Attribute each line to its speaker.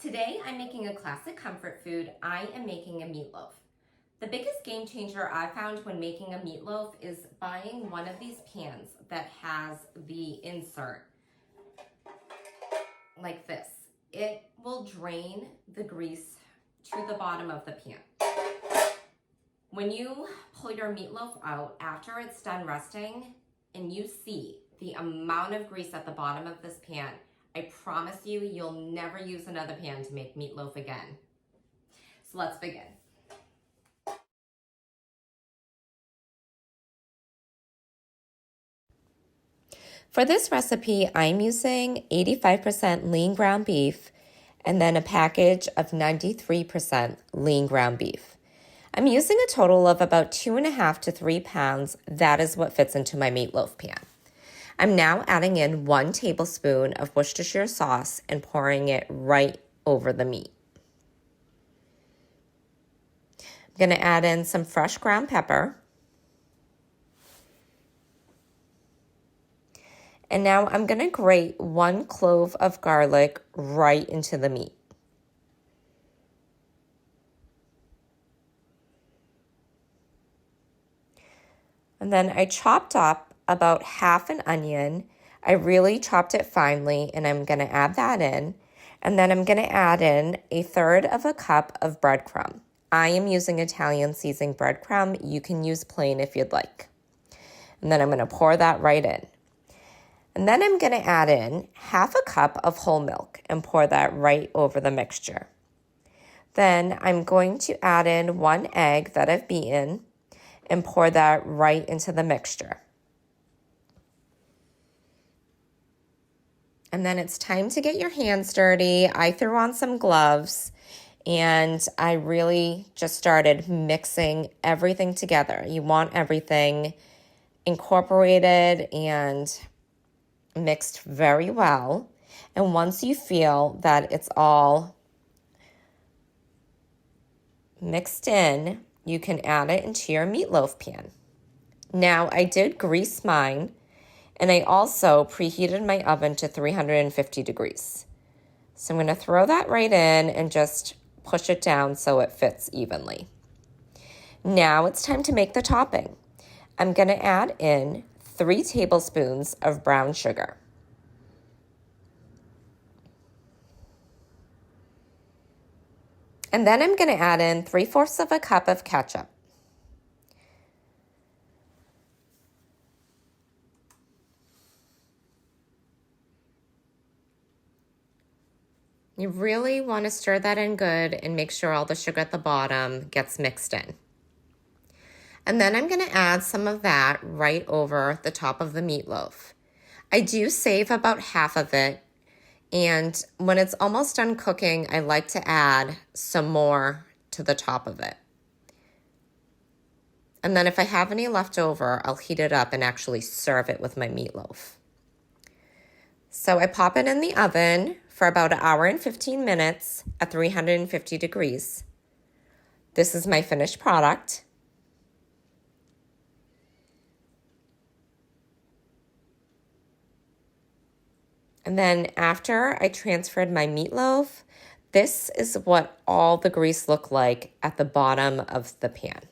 Speaker 1: Today I'm making a classic comfort food. I am making a meatloaf. The biggest game changer I found when making a meatloaf is buying one of these pans that has the insert like this. It will drain the grease to the bottom of the pan. When you pull your meatloaf out after it's done resting and you see the amount of grease at the bottom of this pan, I promise you, you'll never use another pan to make meatloaf again. So let's begin. For this recipe, I'm using 85% lean ground beef and then a package of 93% lean ground beef. I'm using a total of about 2.5 to 3 pounds. That is what fits into my meatloaf pan. I'm now adding in 1 tablespoon of Worcestershire sauce and pouring it right over the meat. I'm going to add in some fresh ground pepper. And now I'm going to grate 1 clove of garlic right into the meat. And then I chopped up about half an onion. I really chopped it finely, and I'm going to add that in. And then I'm going to add in 1/3 cup of breadcrumb. I am using Italian seasoning breadcrumb. You can use plain if you'd like. And then I'm going to pour that right in. And then I'm going to add in 1/2 cup of whole milk and pour that right over the mixture. Then I'm going to add in 1 egg that I've beaten and pour that right into the mixture. And then it's time to get your hands dirty. I threw on some gloves and I really just started mixing everything together. You want everything incorporated and mixed very well. And once you feel that it's all mixed in, you can add it into your meatloaf pan. Now, I did grease mine, and I also preheated my oven to 350 degrees. So I'm going to throw that right in and just push it down so it fits evenly. Now it's time to make the topping. I'm going to add in 3 tablespoons of brown sugar. And then I'm going to add in 3/4 cup of ketchup. You really want to stir that in good and make sure all the sugar at the bottom gets mixed in. And then I'm going to add some of that right over the top of the meatloaf. I do save about half of it. And when it's almost done cooking, I like to add some more to the top of it. And then if I have any left over, I'll heat it up and actually serve it with my meatloaf. So I pop it in the oven for about 1 hour and 15 minutes at 350 degrees. This is my finished product. And then after I transferred my meatloaf, this is what all the grease looked like at the bottom of the pan.